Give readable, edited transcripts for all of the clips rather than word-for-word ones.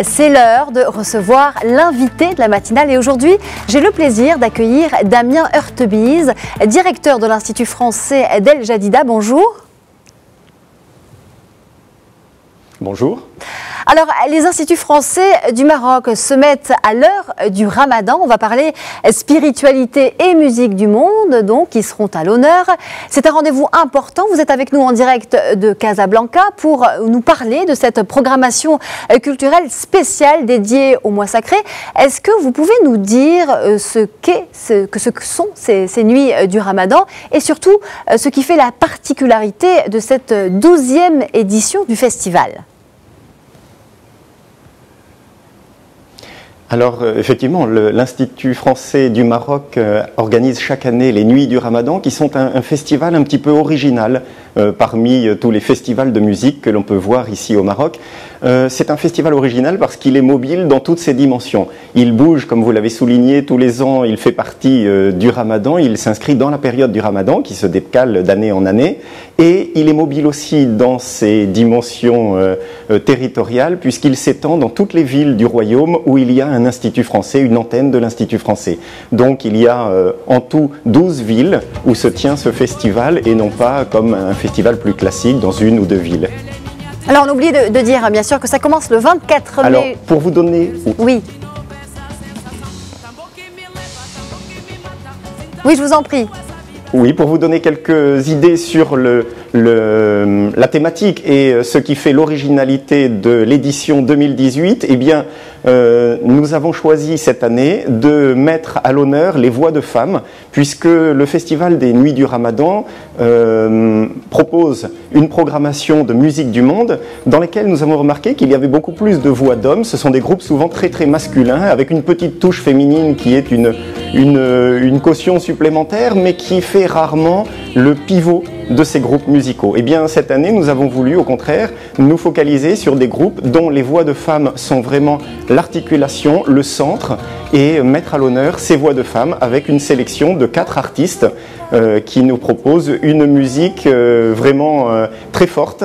c'est l'heure de recevoir l'invité de la matinale. Et aujourd'hui, j'ai le plaisir d'accueillir Damien Hurtebise, directeur de l'Institut français d'El Jadida. Bonjour. Bonjour. Alors, les instituts français du Maroc se mettent à l'heure du Ramadan. On va parler spiritualité et musique du monde, donc, qui seront à l'honneur. C'est un rendez-vous important. Vous êtes avec nous en direct de Casablanca pour nous parler de cette programmation culturelle spéciale dédiée au mois sacré. Est-ce que vous pouvez nous dire ce que sont ces nuits du Ramadan et surtout ce qui fait la particularité de cette 12e édition du festival ? Alors effectivement, l'Institut français du Maroc organise chaque année les Nuits du Ramadan, qui sont un festival un petit peu original parmi tous les festivals de musique que l'on peut voir ici au Maroc. C'est un festival original parce qu'il est mobile dans toutes ses dimensions. Il bouge, comme vous l'avez souligné, tous les ans, il fait partie du Ramadan, il s'inscrit dans la période du Ramadan qui se décale d'année en année, et il est mobile aussi dans ses dimensions territoriales puisqu'il s'étend dans toutes les villes du royaume où il y a un institut français, une antenne de l'Institut français. Donc il y a en tout 12 villes où se tient ce festival et non pas comme un festival plus classique dans une ou deux villes. Alors on oublie de dire bien sûr que ça commence le 24 mai. Alors pour vous donner... Oui. Oui, je vous en prie. Oui, pour vous donner quelques idées sur la thématique et ce qui fait l'originalité de l'édition 2018, eh bien, nous avons choisi cette année de mettre à l'honneur les voix de femmes, puisque le Festival des Nuits du Ramadan propose une programmation de musique du monde dans laquelle nous avons remarqué qu'il y avait beaucoup plus de voix d'hommes. Ce sont des groupes souvent très très masculins, avec une petite touche féminine qui est une caution supplémentaire, mais qui fait rarement le pivot de ces groupes musicaux. Eh bien, cette année, nous avons voulu, au contraire, nous focaliser sur des groupes dont les voix de femmes sont vraiment l'articulation, le centre, et mettre à l'honneur ces voix de femmes avec une sélection de 4 artistes qui nous proposent une musique vraiment très forte,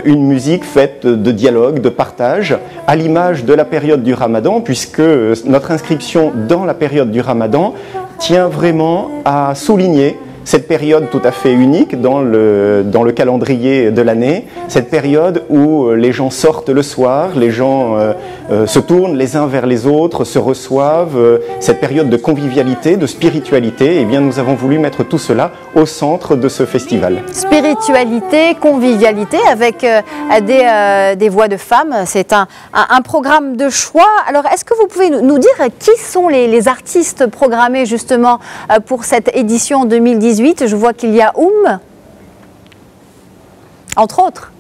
une musique faite de dialogue, de partage, à l'image de la période du Ramadan, puisque notre inscription dans la période du Ramadan tient vraiment à souligner cette période tout à fait unique dans le calendrier de l'année, cette période où les gens sortent le soir, les gens se tournent les uns vers les autres, se reçoivent, cette période de convivialité, de spiritualité, eh bien nous avons voulu mettre tout cela au centre de ce festival. Spiritualité, convivialité avec des voix de femmes, c'est un programme de choix. Alors est-ce que vous pouvez nous dire qui sont les artistes programmés justement pour cette édition 2018 ? Je vois qu'il y a entre autres.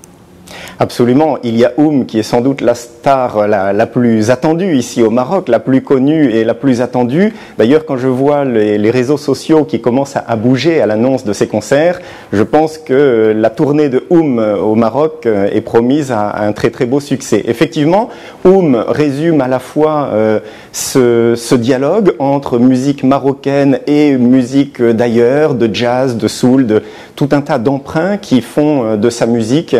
Absolument, il y a qui est sans doute la star la plus attendue ici au Maroc, la plus connue et la plus attendue. D'ailleurs, quand je vois les réseaux sociaux qui commencent à bouger à l'annonce de ces concerts, je pense que la tournée de au Maroc est promise à un très très beau succès. Effectivement, résume à la fois ce dialogue entre musique marocaine et musique d'ailleurs, de jazz, de soul, de tout un tas d'emprunts qui font de sa musique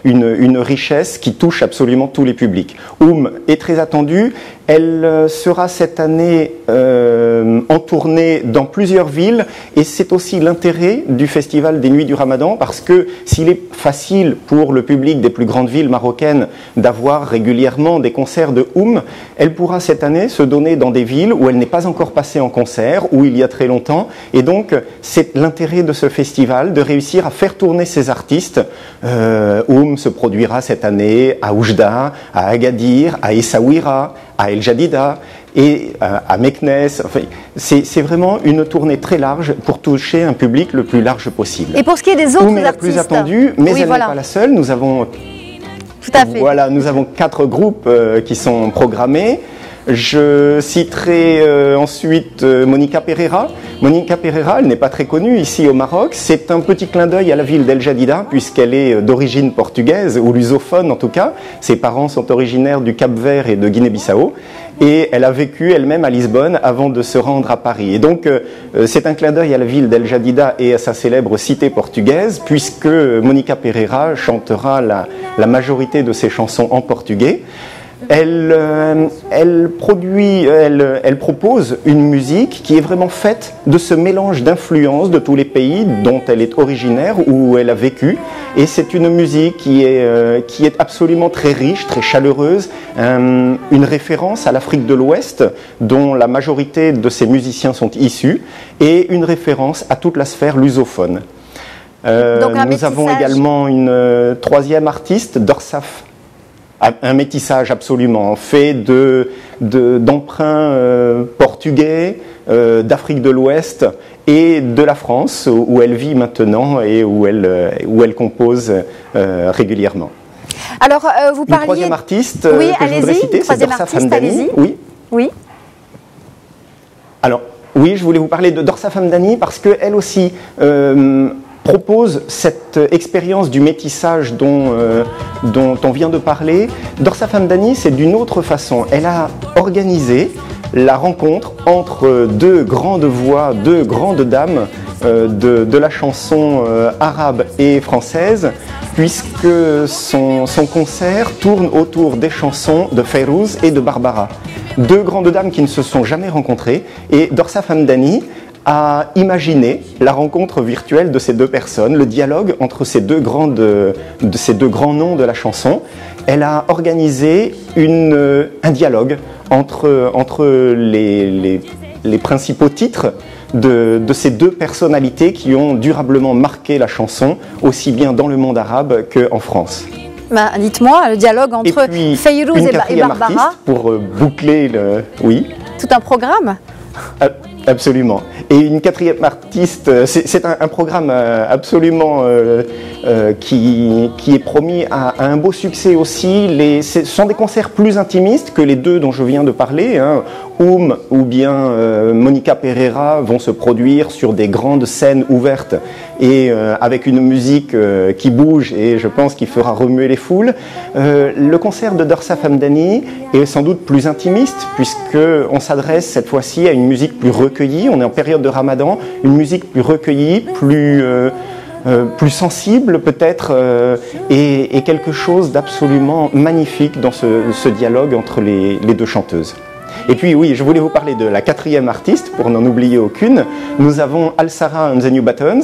une richesse qui touche absolument tous les publics. Est très attendue. Elle sera cette année en tournée dans plusieurs villes et c'est aussi l'intérêt du Festival des Nuits du Ramadan parce que s'il est facile pour le public des plus grandes villes marocaines d'avoir régulièrement des concerts de elle pourra cette année se donner dans des villes où elle n'est pas encore passée en concert, où il y a très longtemps, et donc c'est l'intérêt de ce festival de réussir à faire tourner ces artistes. Se produira cette année à Oujda, à Agadir, à Essaouira, à El Jadida et à Meknes. Enfin, c'est vraiment une tournée très large pour toucher un public le plus large possible. Et pour ce qui est des autres artistes, la plus attendue, mais elle n'est pas la seule. Nous avons, nous avons 4 groupes qui sont programmés. Je citerai ensuite Monica Pereira. Monica Pereira, elle n'est pas très connue ici au Maroc. C'est un petit clin d'œil à la ville d'El Jadida, puisqu'elle est d'origine portugaise, ou lusophone en tout cas. Ses parents sont originaires du Cap-Vert et de Guinée-Bissau. Et elle a vécu elle-même à Lisbonne avant de se rendre à Paris. Et donc, c'est un clin d'œil à la ville d'El Jadida et à sa célèbre cité portugaise, puisque Monica Pereira chantera la majorité de ses chansons en portugais. Elle propose une musique qui est vraiment faite de ce mélange d'influences de tous les pays dont elle est originaire, où elle a vécu. Et c'est une musique qui est absolument très riche, très chaleureuse, une référence à l'Afrique de l'Ouest, dont la majorité de ses musiciens sont issus, et une référence à toute la sphère lusophone. Nous avons également une troisième artiste, Dorsaf. Un métissage absolument fait d'emprunts portugais, d'Afrique de l'Ouest et de la France où elle vit maintenant et où elle compose régulièrement. Alors vous parliez... Une troisième artiste oui, que je voudrais citer, c'est Dorsaf Hamdani. Oui. Oui. Alors oui, je voulais vous parler de Dorsaf Hamdani parce qu'elle aussi propose cette expérience du métissage dont on vient de parler. Dorsaf Hamdani, c'est d'une autre façon. Elle a organisé la rencontre entre deux grandes voix, deux grandes dames de la chanson arabe et française, puisque son concert tourne autour des chansons de Fayrouz et de Barbara. Deux grandes dames qui ne se sont jamais rencontrées, et Dorsaf Hamdani a imaginé la rencontre virtuelle de ces deux personnes, le dialogue entre ces deux grands noms de la chanson. Elle a organisé un dialogue entre les principaux titres de ces deux personnalités qui ont durablement marqué la chanson, aussi bien dans le monde arabe qu'en France. Ben, dites-moi, le dialogue entre Fayrouz et Barbara. Artiste pour boucler le... Oui. Tout un programme. Absolument. Et une quatrième artiste, c'est un programme absolument qui est promis à un beau succès aussi. Ce sont des concerts plus intimistes que les deux dont je viens de parler. Ou bien Monica Pereira vont se produire sur des grandes scènes ouvertes et avec une musique qui bouge et je pense qu'il fera remuer les foules. Le concert de Dorsaf Hamdani est sans doute plus intimiste puisqu'on s'adresse cette fois-ci à une musique plus recueillie. On est en période de Ramadan, une musique plus recueillie, plus sensible peut-être et quelque chose d'absolument magnifique dans ce dialogue entre les deux chanteuses. Et puis oui, je voulais vous parler de la quatrième artiste, pour n'en oublier aucune. Nous avons Al-Sara and the New Buttons,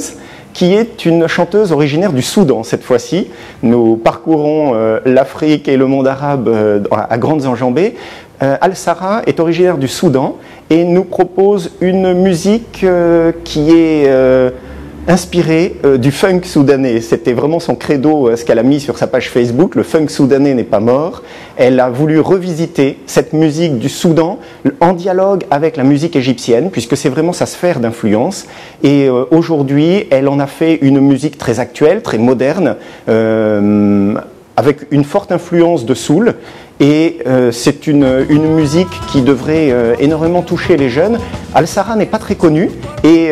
qui est une chanteuse originaire du Soudan cette fois-ci. Nous parcourons l'Afrique et le monde arabe à grandes enjambées. Al-Sara est originaire du Soudan et nous propose une musique qui est inspirée du funk soudanais. C'était vraiment son credo, ce qu'elle a mis sur sa page Facebook, le funk soudanais n'est pas mort. Elle a voulu revisiter cette musique du Soudan en dialogue avec la musique égyptienne, puisque c'est vraiment sa sphère d'influence. Et aujourd'hui, elle en a fait une musique très actuelle, très moderne, avec une forte influence de soul. Et c'est une musique qui devrait énormément toucher les jeunes. Al-Sara n'est pas très connue, et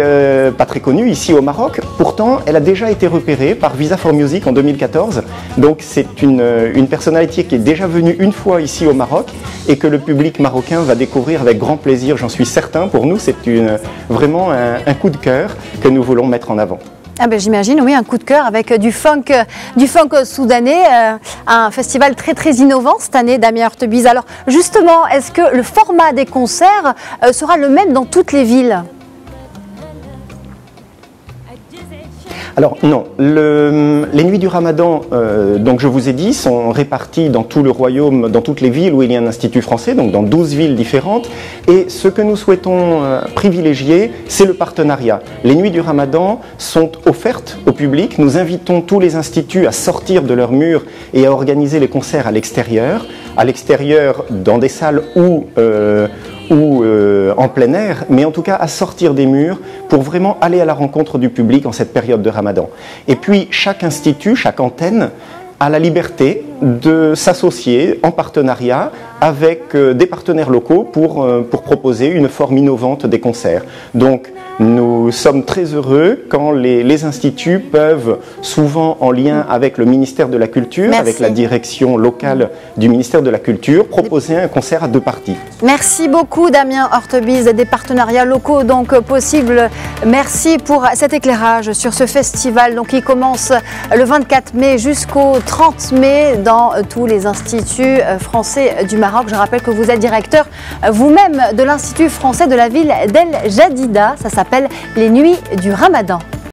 pas très connue ici au Maroc. Pourtant, elle a déjà été repérée par Visa for Music en 2014. Donc c'est une personnalité qui est déjà venue une fois ici au Maroc et que le public marocain va découvrir avec grand plaisir, j'en suis certain. Pour nous, c'est vraiment un coup de cœur que nous voulons mettre en avant. Ah ben, j'imagine, oui, un coup de cœur avec du funk soudanais, un festival très très innovant cette année, Damien Hurtebise. Alors justement, est-ce que le format des concerts sera le même dans toutes les villes ? Alors non, les nuits du Ramadan, donc je vous ai dit, sont réparties dans tout le royaume, dans toutes les villes où il y a un institut français, donc dans 12 villes différentes. Et ce que nous souhaitons privilégier, c'est le partenariat. Les nuits du Ramadan sont offertes au public. Nous invitons tous les instituts à sortir de leurs murs et à organiser les concerts à l'extérieur dans des salles ou en plein air, mais en tout cas à sortir des murs pour vraiment aller à la rencontre du public en cette période de Ramadan. Et puis chaque institut, chaque antenne a la liberté de s'associer en partenariat avec des partenaires locaux pour proposer une forme innovante des concerts. Donc nous sommes très heureux quand les instituts peuvent, souvent en lien avec le ministère de la Culture, avec la direction locale du ministère de la Culture, proposer un concert à deux parties. Merci beaucoup Damien Hurtebise, des partenariats locaux donc possibles. Merci pour cet éclairage sur ce festival donc, qui commence le 24 mai jusqu'au 30 mai dans dans tous les instituts français du Maroc. Je rappelle que vous êtes directeur vous-même de l'Institut français de la ville d'El Jadida. Ça s'appelle les Nuits du Ramadan.